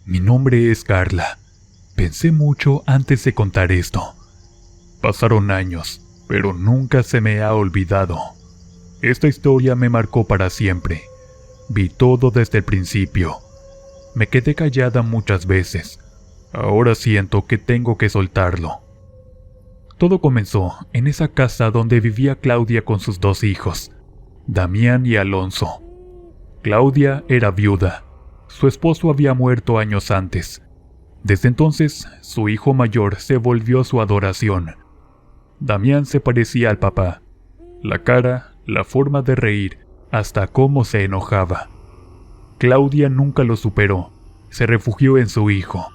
Mi nombre es Carla. Pensé mucho antes de contar esto. Pasaron años, pero nunca se me ha olvidado. Esta historia me marcó para siempre. Vi todo desde el principio. Me quedé callada muchas veces. Ahora siento que tengo que soltarlo. Todo comenzó en esa casa donde vivía Claudia con sus 2 hijos, Damián y Alonso. Claudia era viuda. Su esposo había muerto años antes. Desde entonces, su hijo mayor se volvió su adoración. Damián se parecía al papá. La cara, la forma de reír, hasta cómo se enojaba. Claudia nunca lo superó. Se refugió en su hijo.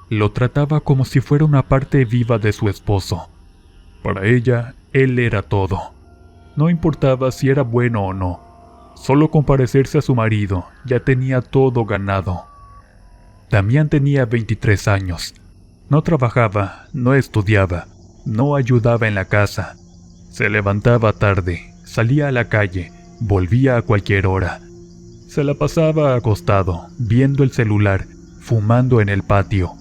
Lo trataba como si fuera una parte viva de su esposo. Para ella, él era todo. No importaba si era bueno o no. Solo con parecerse a su marido, ya tenía todo ganado. Damián tenía 23 años. No trabajaba, no estudiaba, no ayudaba en la casa. Se levantaba tarde, salía a la calle, volvía a cualquier hora. Se la pasaba acostado, viendo el celular, fumando en el patio.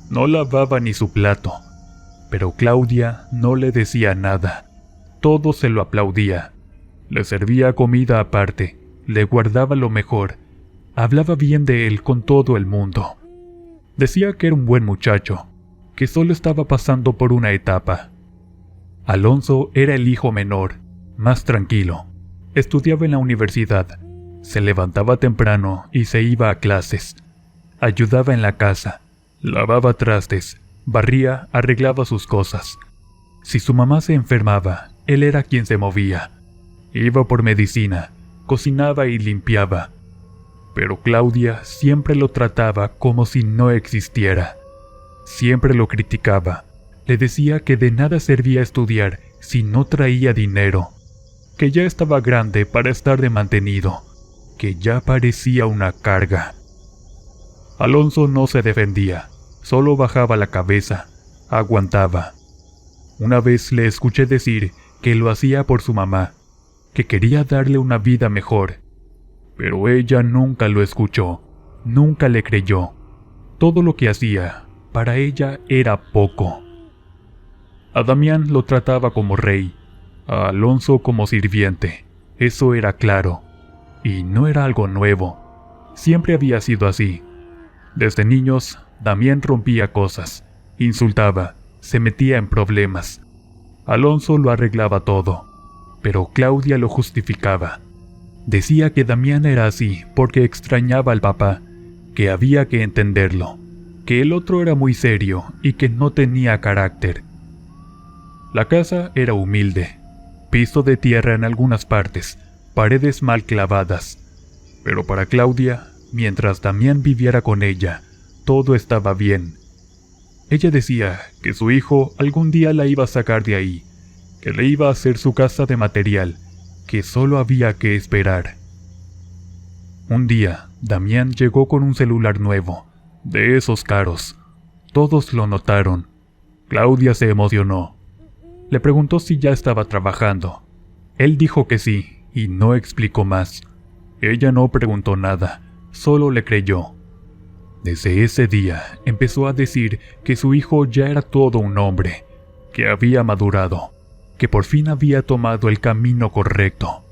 No lavaba ni su plato. Pero Claudia no le decía nada. Todo se lo aplaudía. Le servía comida aparte, le guardaba lo mejor. Hablaba bien de él con todo el mundo. Decía que era un buen muchacho, que solo estaba pasando por una etapa. Alonso era el hijo menor, más tranquilo. Estudiaba en la universidad. Se levantaba temprano y se iba a clases. Ayudaba en la casa, lavaba trastes, barría, arreglaba sus cosas. Si su mamá se enfermaba, él era quien se movía. Iba por medicina, cocinaba y limpiaba. Pero Claudia siempre lo trataba como si no existiera. Siempre lo criticaba. Le decía que de nada servía estudiar si no traía dinero, que ya estaba grande para estar de mantenido, que ya parecía una carga. Alonso no se defendía, solo bajaba la cabeza, aguantaba. Una vez le escuché decir que lo hacía por su mamá, que quería darle una vida mejor, pero ella nunca lo escuchó, nunca le creyó. Todo lo que hacía, para ella era poco. A Damián lo trataba como rey, a Alonso como sirviente, eso era claro, y no era algo nuevo, siempre había sido así. Desde niños, Damián rompía cosas, insultaba, se metía en problemas. Alonso lo arreglaba todo, pero Claudia lo justificaba. Decía que Damián era así porque extrañaba al papá, que había que entenderlo, que el otro era muy serio y que no tenía carácter. La casa era humilde, piso de tierra en algunas partes, paredes mal clavadas. Pero para Claudia, mientras Damián viviera con ella, todo estaba bien. Ella decía que su hijo algún día la iba a sacar de ahí, que le iba a hacer su casa de material, que solo había que esperar. Un día, Damián llegó con un celular nuevo, de esos caros. Todos lo notaron. Claudia se emocionó. Le preguntó si ya estaba trabajando. Él dijo que sí, y no explicó más. Ella no preguntó nada, solo le creyó. Desde ese día empezó a decir que su hijo ya era todo un hombre, que había madurado, que por fin había tomado el camino correcto.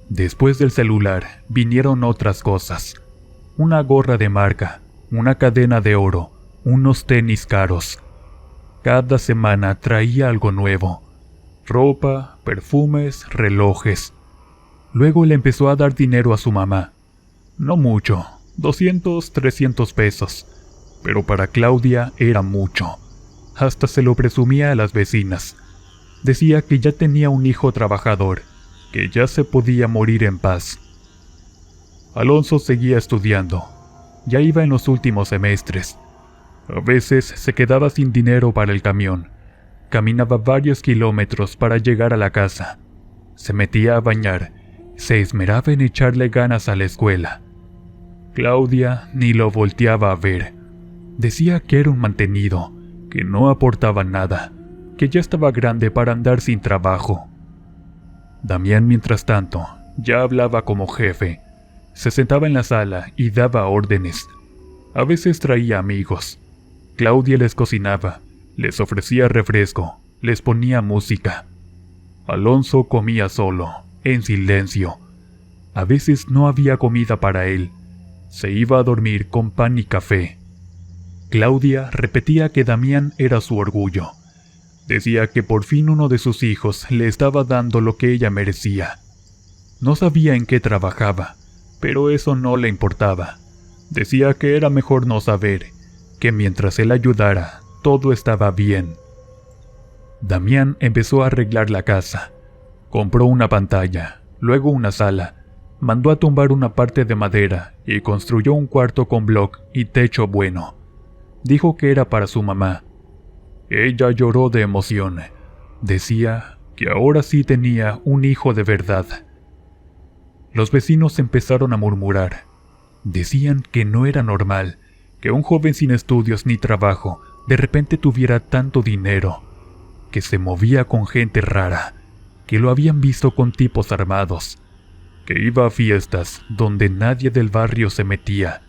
Después del celular vinieron otras cosas. Una gorra de marca, una cadena de oro, unos tenis caros. Cada semana traía algo nuevo. Ropa, perfumes, relojes. Luego le empezó a dar dinero a su mamá. No mucho, 200, 300 pesos. Pero para Claudia era mucho. Hasta se lo presumía a las vecinas. Decía que ya tenía un hijo trabajador, que ya se podía morir en paz. Alonso seguía estudiando. Ya iba en los últimos semestres. A veces se quedaba sin dinero para el camión. Caminaba varios kilómetros para llegar a la casa. Se metía a bañar. Se esmeraba en echarle ganas a la escuela. Claudia ni lo volteaba a ver. Decía que era un mantenido, que no aportaba nada, que ya estaba grande para andar sin trabajo. Damián, mientras tanto, ya hablaba como jefe. Se sentaba en la sala y daba órdenes. A veces traía amigos. Claudia les cocinaba, les ofrecía refresco, les ponía música. Alonso comía solo, en silencio. A veces no había comida para él. Se iba a dormir con pan y café. Claudia repetía que Damián era su orgullo. Decía que por fin uno de sus hijos le estaba dando lo que ella merecía. No sabía en qué trabajaba, pero eso no le importaba. Decía que era mejor no saber, que mientras él ayudara, todo estaba bien. Damián empezó a arreglar la casa. Compró una pantalla, luego una sala, mandó a tumbar una parte de madera y construyó un cuarto con bloc y techo bueno. Dijo que era para su mamá. Ella lloró de emoción. Decía que ahora sí tenía un hijo de verdad. Los vecinos empezaron a murmurar. Decían que no era normal que un joven sin estudios ni trabajo de repente tuviera tanto dinero, que se movía con gente rara, que lo habían visto con tipos armados, que iba a fiestas donde nadie del barrio se metía.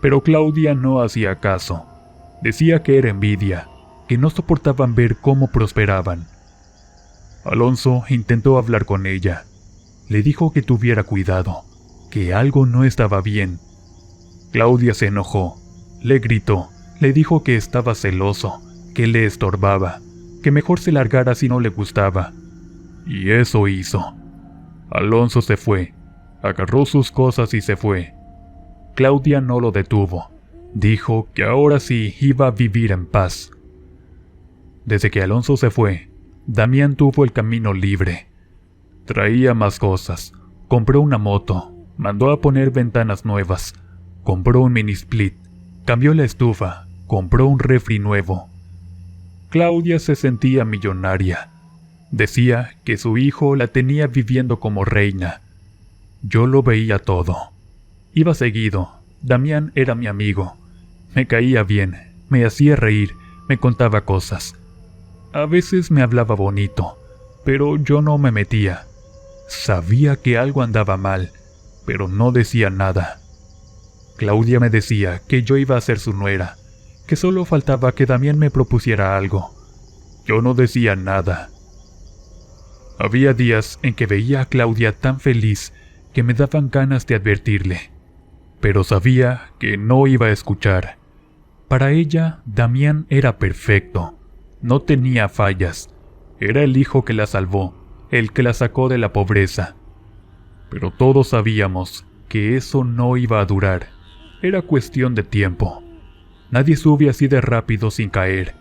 Pero Claudia no hacía caso. Decía que era envidia, que no soportaban ver cómo prosperaban. Alonso intentó hablar con ella. Le dijo que tuviera cuidado, que algo no estaba bien. Claudia se enojó, le gritó, le dijo que estaba celoso, que le estorbaba, que mejor se largara si no le gustaba. Y eso hizo. Alonso se fue, agarró sus cosas y se fue. Claudia no lo detuvo. Dijo que ahora sí iba a vivir en paz. Desde que Alonso se fue, Damián tuvo el camino libre. Traía más cosas, compró una moto, mandó a poner ventanas nuevas, compró un mini split, cambió la estufa, compró un refri nuevo. Claudia se sentía millonaria. Decía que su hijo la tenía viviendo como reina. Yo lo veía todo. Iba seguido. Damián era mi amigo. Me caía bien, me hacía reír, me contaba cosas. A veces me hablaba bonito, pero yo no me metía. Sabía que algo andaba mal, pero no decía nada. Claudia me decía que yo iba a ser su nuera, que solo faltaba que Damián me propusiera algo. Yo no decía nada. Había días en que veía a Claudia tan feliz que me daban ganas de advertirle, pero sabía que no iba a escuchar. Para ella, Damián era perfecto, no tenía fallas, era el hijo que la salvó, el que la sacó de la pobreza. Pero todos sabíamos que eso no iba a durar, era cuestión de tiempo. Nadie sube así de rápido sin caer,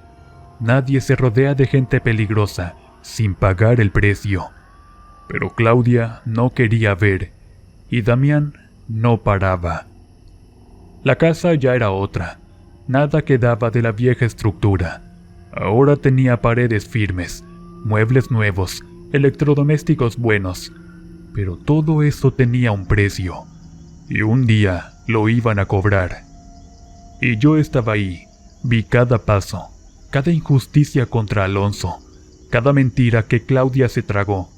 nadie se rodea de gente peligrosa sin pagar el precio. Pero Claudia no quería ver, y Damián no paraba. La casa ya era otra, nada quedaba de la vieja estructura. Ahora tenía paredes firmes, muebles nuevos, electrodomésticos buenos, pero todo eso tenía un precio, y un día lo iban a cobrar. Y yo estaba ahí, vi cada paso, cada injusticia contra Alonso, cada mentira que Claudia se tragó,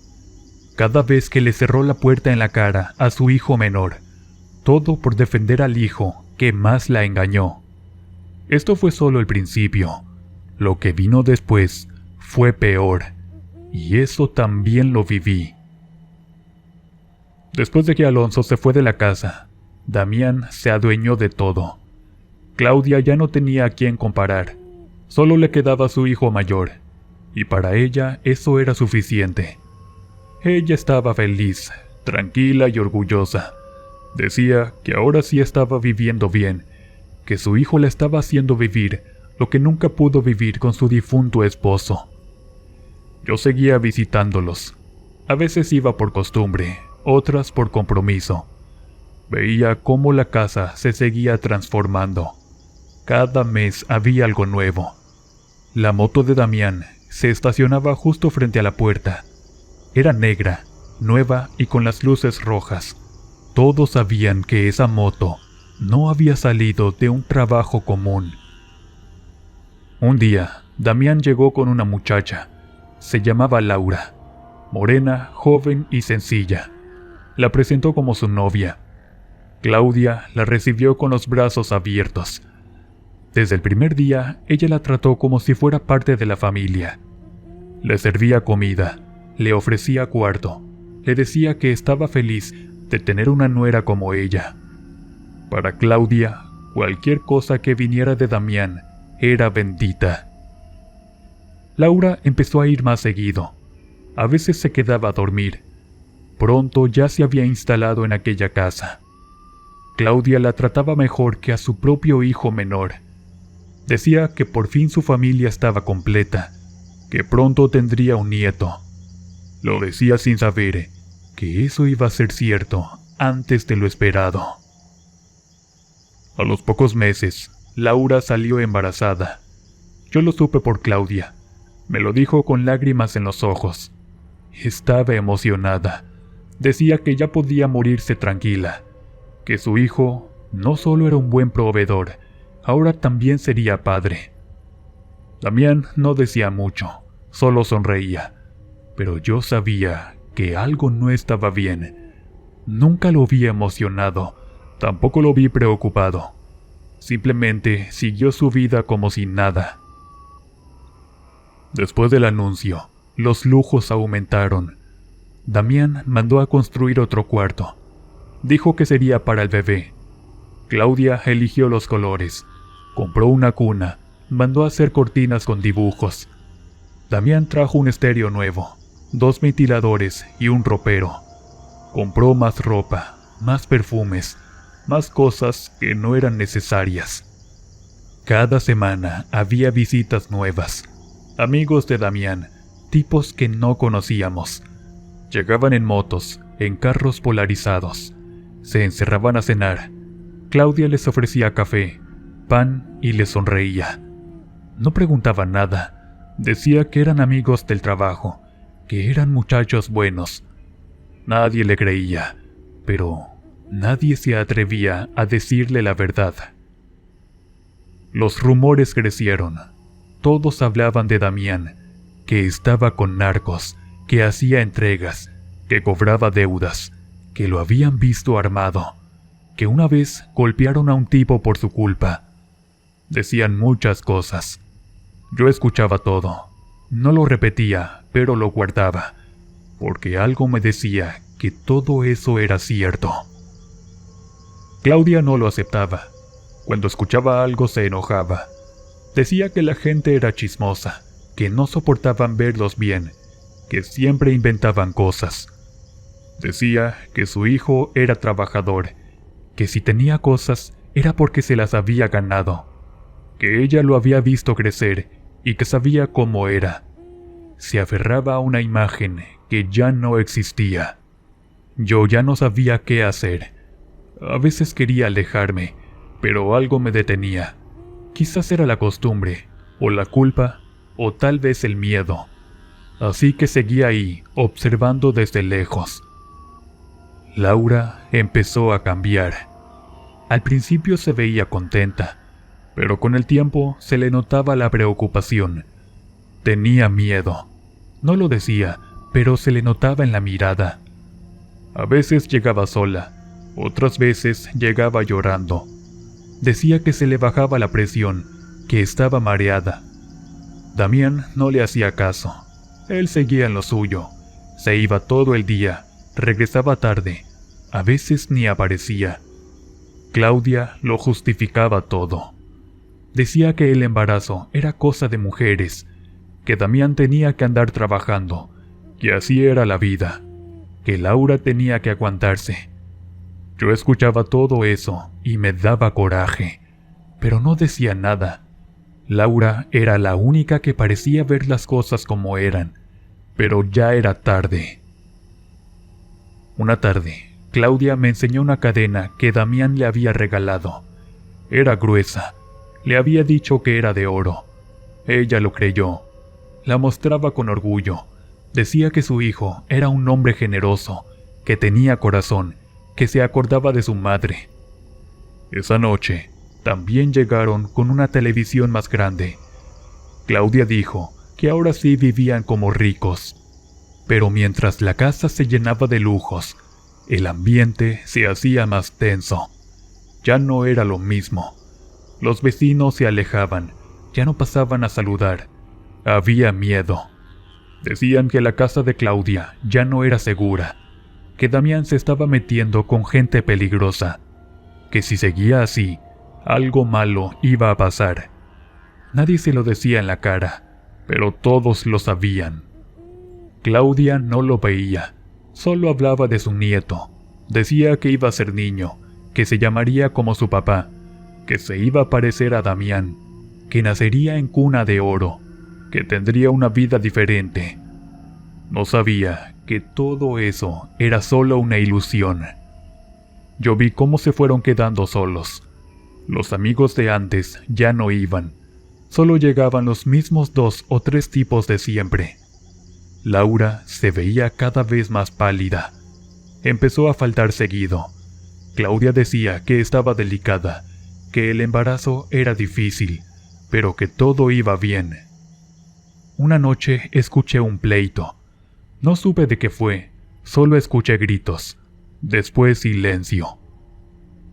cada vez que le cerró la puerta en la cara a su hijo menor, todo por defender al hijo que más la engañó. Esto fue solo el principio. Lo que vino después fue peor, y eso también lo viví. Después de que Alonso se fue de la casa, Damián se adueñó de todo. Claudia ya no tenía a quién comparar, solo le quedaba su hijo mayor, y para ella eso era suficiente. Ella estaba feliz, tranquila y orgullosa. Decía que ahora sí estaba viviendo bien, que su hijo la estaba haciendo vivir lo que nunca pudo vivir con su difunto esposo. Yo seguía visitándolos. A veces iba por costumbre, otras por compromiso. Veía cómo la casa se seguía transformando. Cada mes había algo nuevo. La moto de Damián se estacionaba justo frente a la puerta. Era negra, nueva y con las luces rojas. Todos sabían que esa moto no había salido de un trabajo común. Un día, Damián llegó con una muchacha. Se llamaba Laura. Morena, joven y sencilla. La presentó como su novia. Claudia la recibió con los brazos abiertos. Desde el primer día, ella la trató como si fuera parte de la familia. Le servía comida, le ofrecía cuarto, le decía que estaba feliz de tener una nuera como ella. Para Claudia, cualquier cosa que viniera de Damián era bendita. Laura empezó a ir más seguido. A veces se quedaba a dormir. Pronto ya se había instalado en aquella casa. Claudia la trataba mejor que a su propio hijo menor. Decía que por fin su familia estaba completa, que pronto tendría un nieto. Lo decía sin saber que eso iba a ser cierto antes de lo esperado. A los pocos meses, Laura salió embarazada. Yo lo supe por Claudia. Me lo dijo con lágrimas en los ojos. Estaba emocionada. Decía que ya podía morirse tranquila, que su hijo no solo era un buen proveedor, ahora también sería padre. Damián no decía mucho, solo sonreía, pero yo sabía que algo no estaba bien. Nunca lo vi emocionado, tampoco lo vi preocupado. Simplemente siguió su vida como si nada. Después del anuncio, los lujos aumentaron. Damián mandó a construir otro cuarto. Dijo que sería para el bebé. Claudia eligió los colores. Compró una cuna. Mandó a hacer cortinas con dibujos. Damián trajo un estéreo nuevo, 2 ventiladores y un ropero. Compró más ropa, más perfumes, más cosas que no eran necesarias. Cada semana había visitas nuevas. Amigos de Damián, tipos que no conocíamos. Llegaban en motos, en carros polarizados. Se encerraban a cenar. Claudia les ofrecía café, pan y les sonreía. No preguntaba nada. Decía que eran amigos del trabajo, que eran muchachos buenos. Nadie le creía, pero nadie se atrevía a decirle la verdad. Los rumores crecieron. Todos hablaban de Damián, que estaba con narcos, que hacía entregas, que cobraba deudas, que lo habían visto armado, que una vez golpearon a un tipo por su culpa. Decían muchas cosas. Yo escuchaba todo. No lo repetía, pero lo guardaba, porque algo me decía que todo eso era cierto. Claudia no lo aceptaba. Cuando escuchaba algo se enojaba. Decía que la gente era chismosa, que no soportaban verlos bien, que siempre inventaban cosas. Decía que su hijo era trabajador, que si tenía cosas era porque se las había ganado, que ella lo había visto crecer y que sabía cómo era. Se aferraba a una imagen que ya no existía. Yo ya no sabía qué hacer. A veces quería alejarme, pero algo me detenía. Quizás era la costumbre, o la culpa, o tal vez el miedo. Así que seguía ahí, observando desde lejos. Laura empezó a cambiar. Al principio se veía contenta, pero con el tiempo se le notaba la preocupación. Tenía miedo. No lo decía, pero se le notaba en la mirada. A veces llegaba sola, otras veces llegaba llorando. Decía que se le bajaba la presión, que estaba mareada. Damián no le hacía caso. Él seguía en lo suyo. Se iba todo el día, regresaba tarde, a veces ni aparecía. Claudia lo justificaba todo. Decía que el embarazo era cosa de mujeres, que Damián tenía que andar trabajando, que así era la vida, que Laura tenía que aguantarse. Yo escuchaba todo eso y me daba coraje, pero no decía nada. Laura era la única que parecía ver las cosas como eran, pero ya era tarde. Una tarde, Claudia me enseñó una cadena que Damián le había regalado. Era gruesa. Le había dicho que era de oro. Ella lo creyó. La mostraba con orgullo. Decía que su hijo era un hombre generoso, que tenía corazón, que se acordaba de su madre. Esa noche, también llegaron con una televisión más grande. Claudia dijo que ahora sí vivían como ricos. Pero mientras la casa se llenaba de lujos, el ambiente se hacía más tenso. ya no era lo mismo. Los vecinos se alejaban, ya no pasaban a saludar. Había miedo. Decían que la casa de Claudia ya no era segura, que Damián se estaba metiendo con gente peligrosa, que si seguía así, algo malo iba a pasar. Nadie se lo decía en la cara, pero todos lo sabían. Claudia no lo veía, solo hablaba de su nieto. Decía que iba a ser niño, que se llamaría como su papá, que se iba a parecer a Damián, que nacería en cuna de oro, que tendría una vida diferente. No sabía que todo eso era solo una ilusión. Yo vi cómo se fueron quedando solos. Los amigos de antes ya no iban, solo llegaban los mismos 2 o 3 tipos de siempre. Laura se veía cada vez más pálida. Empezó a faltar seguido. Claudia decía que estaba delicada, que el embarazo era difícil, pero que todo iba bien. Una noche escuché un pleito. No supe de qué fue, solo escuché gritos. Después silencio.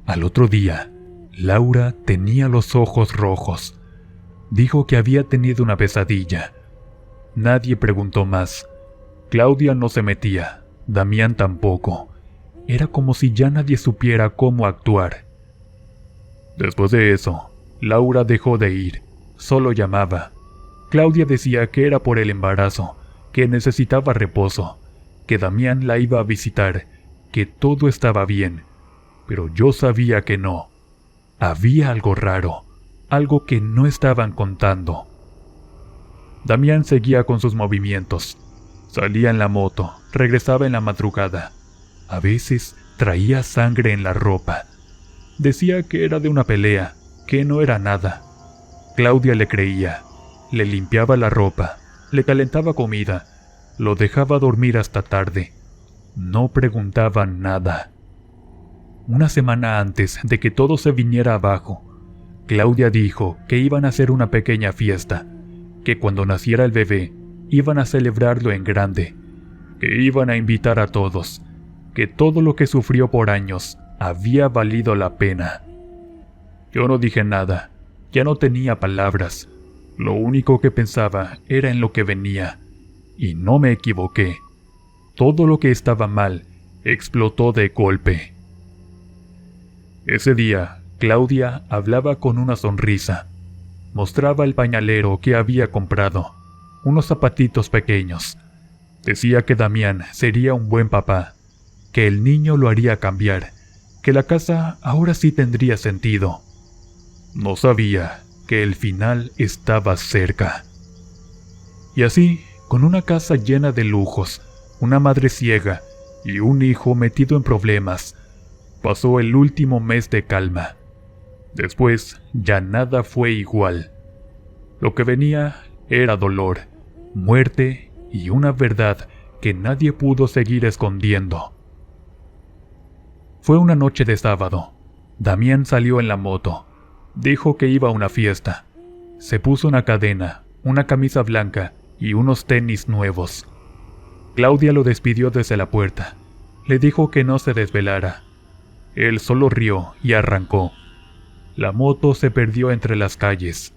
Al otro día, Laura tenía los ojos rojos. Dijo que había tenido una pesadilla. Nadie preguntó más. Claudia no se metía, Damián tampoco. Era como si ya nadie supiera cómo actuar. Después de eso, Laura dejó de ir, solo llamaba. Claudia decía que era por el embarazo, que necesitaba reposo, que Damián la iba a visitar, que todo estaba bien, pero yo sabía que no. Había algo raro, algo que no estaban contando. Damián seguía con sus movimientos. Salía en la moto, regresaba en la madrugada. A veces traía sangre en la ropa. Decía que era de una pelea, que no era nada. Claudia le creía. Le limpiaba la ropa, le calentaba comida, lo dejaba dormir hasta tarde. No preguntaba nada. Una semana antes de que todo se viniera abajo, Claudia dijo que iban a hacer una pequeña fiesta, que cuando naciera el bebé iban a celebrarlo en grande, que iban a invitar a todos, que todo lo que sufrió por años había valido la pena. Yo no dije nada, ya no tenía palabras. Lo único que pensaba era en lo que venía, y no me equivoqué. Todo lo que estaba mal explotó de golpe. Ese día, Claudia hablaba con una sonrisa. Mostraba el pañalero que había comprado, unos zapatitos pequeños. Decía que Damián sería un buen papá, que el niño lo haría cambiar, que la casa ahora sí tendría sentido. No sabía que el final estaba cerca. Y así, con una casa llena de lujos, una madre ciega y un hijo metido en problemas, pasó el último mes de calma. Después ya nada fue igual. Lo que venía era dolor, muerte y una verdad que nadie pudo seguir escondiendo. Fue una noche de sábado. Damián salió en la moto. Dijo que iba a una fiesta. Se puso una cadena, una camisa blanca y unos tenis nuevos. Claudia lo despidió desde la puerta. Le dijo que no se desvelara. Él solo rió y arrancó. La moto se perdió entre las calles.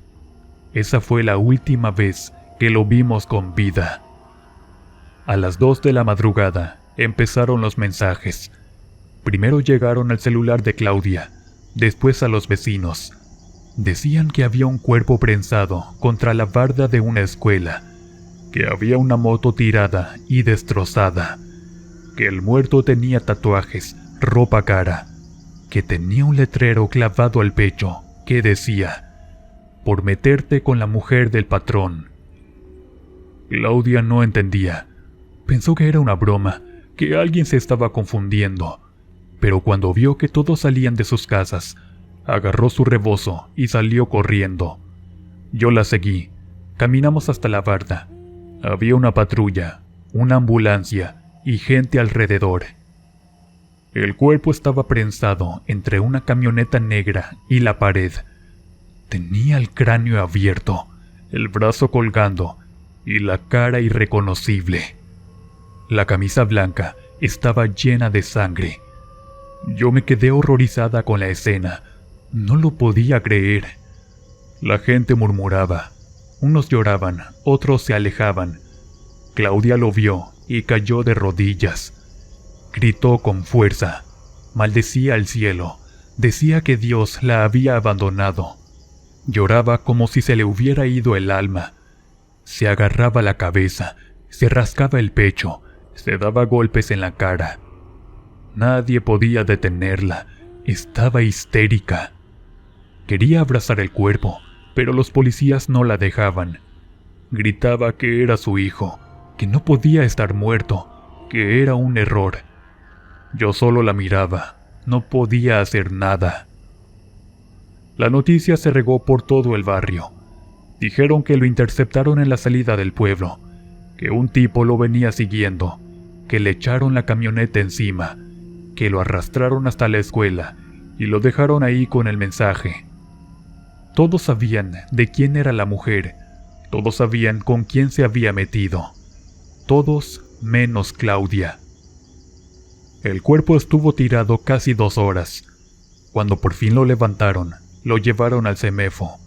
Esa fue la última vez que lo vimos con vida. A las 2 de la madrugada empezaron los mensajes. Primero llegaron al celular de Claudia, después a los vecinos. Decían que había un cuerpo prensado contra la barda de una escuela, que había una moto tirada y destrozada, que el muerto tenía tatuajes, ropa cara, que tenía un letrero clavado al pecho que decía: por meterte con la mujer del patrón. Claudia no entendía. Pensó que era una broma, que alguien se estaba confundiendo, pero cuando vio que todos salían de sus casas, agarró su rebozo y salió corriendo. Yo la seguí. Caminamos hasta la barda. Había una patrulla, una ambulancia y gente alrededor. El cuerpo estaba prensado entre una camioneta negra y la pared. Tenía el cráneo abierto, el brazo colgando y la cara irreconocible. La camisa blanca estaba llena de sangre. Yo me quedé horrorizada con la escena, No lo podía creer. La gente murmuraba. Unos lloraban, otros se alejaban. Claudia lo vio y cayó de rodillas. Gritó con fuerza. Maldecía al cielo. Decía que Dios la había abandonado. Lloraba como si se le hubiera ido el alma. Se agarraba la cabeza, se rascaba el pecho, se daba golpes en la cara. Nadie podía detenerla. Estaba histérica. Quería abrazar el cuerpo, pero los policías no la dejaban. Gritaba que era su hijo, que no podía estar muerto, que era un error. Yo solo la miraba, no podía hacer nada. La noticia se regó por todo el barrio. Dijeron que lo interceptaron en la salida del pueblo, que un tipo lo venía siguiendo, que le echaron la camioneta encima, que lo arrastraron hasta la escuela y lo dejaron ahí con el mensaje. Todos sabían de quién era la mujer, todos sabían con quién se había metido. Todos menos Claudia. El cuerpo estuvo tirado casi 2 horas. Cuando por fin lo levantaron, lo llevaron al CEMEFO.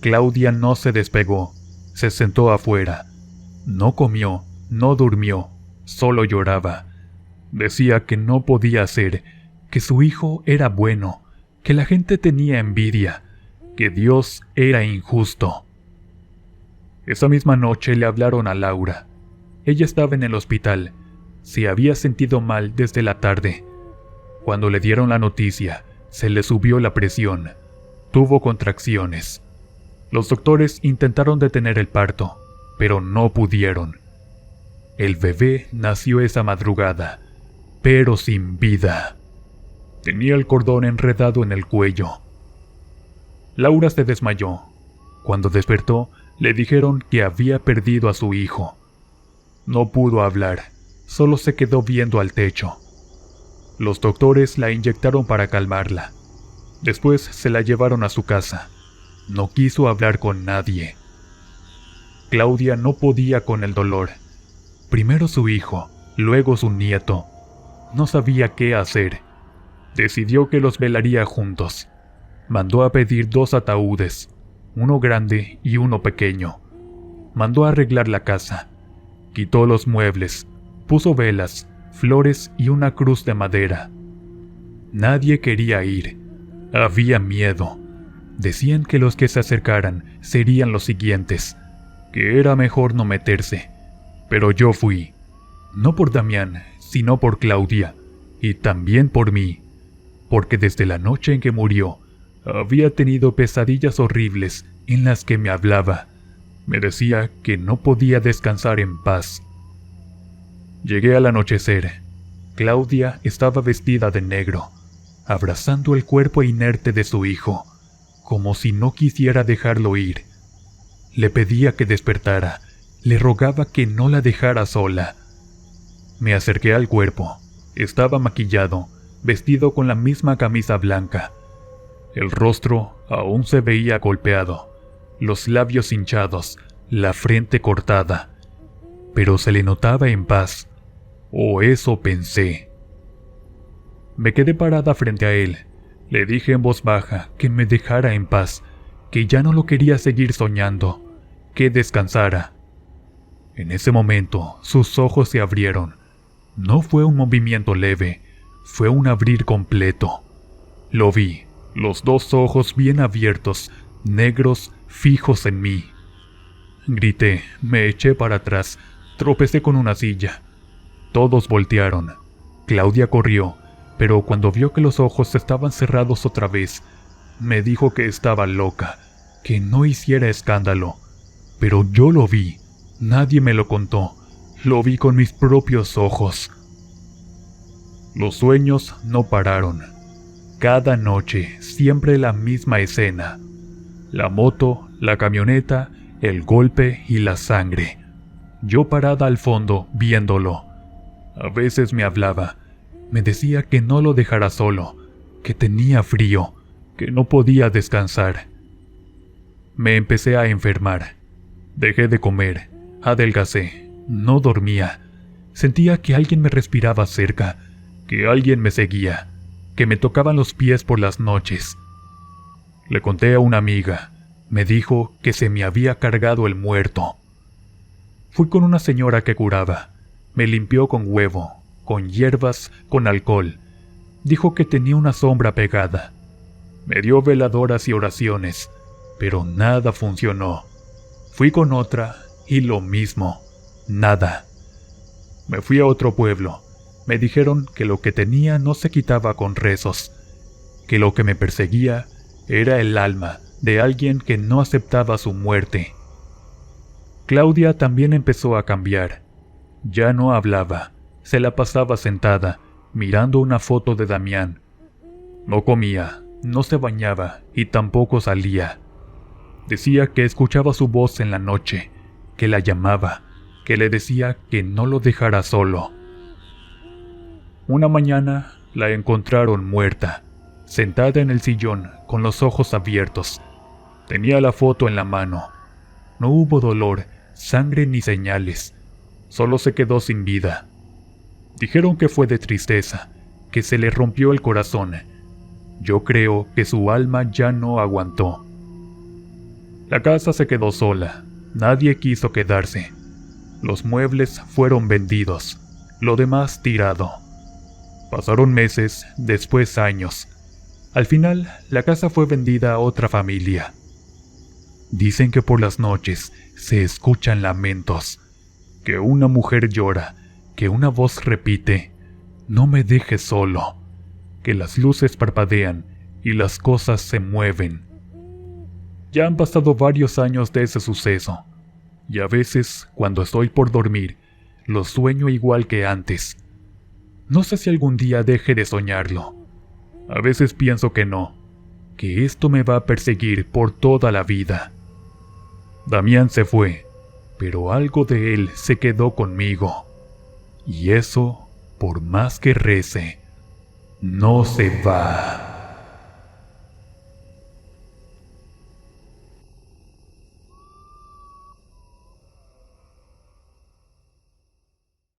Claudia no se despegó, se sentó afuera. No comió, no durmió, solo lloraba. Decía que no podía ser, que su hijo era bueno, que la gente tenía envidia, que Dios era injusto. Esa misma noche le hablaron a Laura. Ella estaba en el hospital. Se había sentido mal desde la tarde. Cuando le dieron la noticia, se le subió la presión. Tuvo contracciones. Los doctores intentaron detener el parto, pero no pudieron. El bebé nació esa madrugada, pero sin vida. Tenía el cordón enredado en el cuello. Laura se desmayó. Cuando despertó, le dijeron que había perdido a su hijo. No pudo hablar, solo se quedó viendo al techo. Los doctores la inyectaron para calmarla. Después se la llevaron a su casa. No quiso hablar con nadie. Claudia no podía con el dolor. Primero su hijo, luego su nieto. No sabía qué hacer. Decidió que los velaría juntos. Mandó a pedir 2 ataúdes, uno grande y uno pequeño. Mandó a arreglar la casa. Quitó los muebles, puso velas, flores y una cruz de madera. Nadie quería ir. Había miedo. Decían que los que se acercaran serían los siguientes, que era mejor no meterse. Pero yo fui. No por Damián, sino por Claudia, y también por mí, porque desde la noche en que murió, había tenido pesadillas horribles en las que me hablaba. Me decía que no podía descansar en paz. Llegué al anochecer. Claudia estaba vestida de negro, abrazando el cuerpo inerte de su hijo, como si no quisiera dejarlo ir. Le pedía que despertara, le rogaba que no la dejara sola. Me acerqué al cuerpo. Estaba maquillado, vestido con la misma camisa blanca. El rostro aún se veía golpeado, los labios hinchados, la frente cortada, pero se le notaba en paz, o eso pensé. Me quedé parada frente a él. Le dije en voz baja que me dejara en paz, que ya no lo quería seguir soñando, que descansara. En ese momento, sus ojos se abrieron. No fue un movimiento leve, fue un abrir completo. Lo vi, los 2 ojos bien abiertos, negros, fijos en mí. Grité, me eché para atrás, tropecé con una silla. Todos voltearon. Claudia corrió, pero cuando vio que los ojos estaban cerrados otra vez, me dijo que estaba loca, que no hiciera escándalo. Pero yo lo vi, nadie me lo contó, lo vi con mis propios ojos. Los sueños no pararon. Cada noche, siempre la misma escena. La moto, la camioneta, el golpe y la sangre. Yo parada al fondo, viéndolo. A veces me hablaba. Me decía que no lo dejara solo, que tenía frío, que no podía descansar. Me empecé a enfermar. Dejé de comer, adelgacé, no dormía. Sentía que alguien me respiraba cerca, que alguien me seguía, que me tocaban los pies por las noches. Le conté a una amiga. Me dijo que se me había cargado el muerto. Fui con una señora que curaba. Me limpió con huevo, con hierbas, con alcohol. Dijo que tenía una sombra pegada. Me dio veladoras y oraciones, pero nada funcionó. Fui con otra y lo mismo, nada. Me fui a otro pueblo. Me dijeron que lo que tenía no se quitaba con rezos, que lo que me perseguía era el alma de alguien que no aceptaba su muerte. Claudia también empezó a cambiar. Ya no hablaba, se la pasaba sentada, mirando una foto de Damián. No comía, no se bañaba y tampoco salía. Decía que escuchaba su voz en la noche, que la llamaba, que le decía que no lo dejara solo. Una mañana la encontraron muerta, sentada en el sillón con los ojos abiertos. Tenía la foto en la mano. No hubo dolor, sangre ni señales. Solo se quedó sin vida. Dijeron que fue de tristeza, que se le rompió el corazón. Yo creo que su alma ya no aguantó. La casa se quedó sola. Nadie quiso quedarse. Los muebles fueron vendidos, lo demás tirado. Pasaron meses, después años. Al final, la casa fue vendida a otra familia. Dicen que por las noches se escuchan lamentos, que una mujer llora, que una voz repite, «No me dejes solo», que las luces parpadean y las cosas se mueven. Ya han pasado varios años de ese suceso, y a veces, cuando estoy por dormir, lo sueño igual que antes. No sé si algún día deje de soñarlo. A veces pienso que no, que esto me va a perseguir por toda la vida. Damián se fue, pero algo de él se quedó conmigo. Y eso, por más que rece, no se va.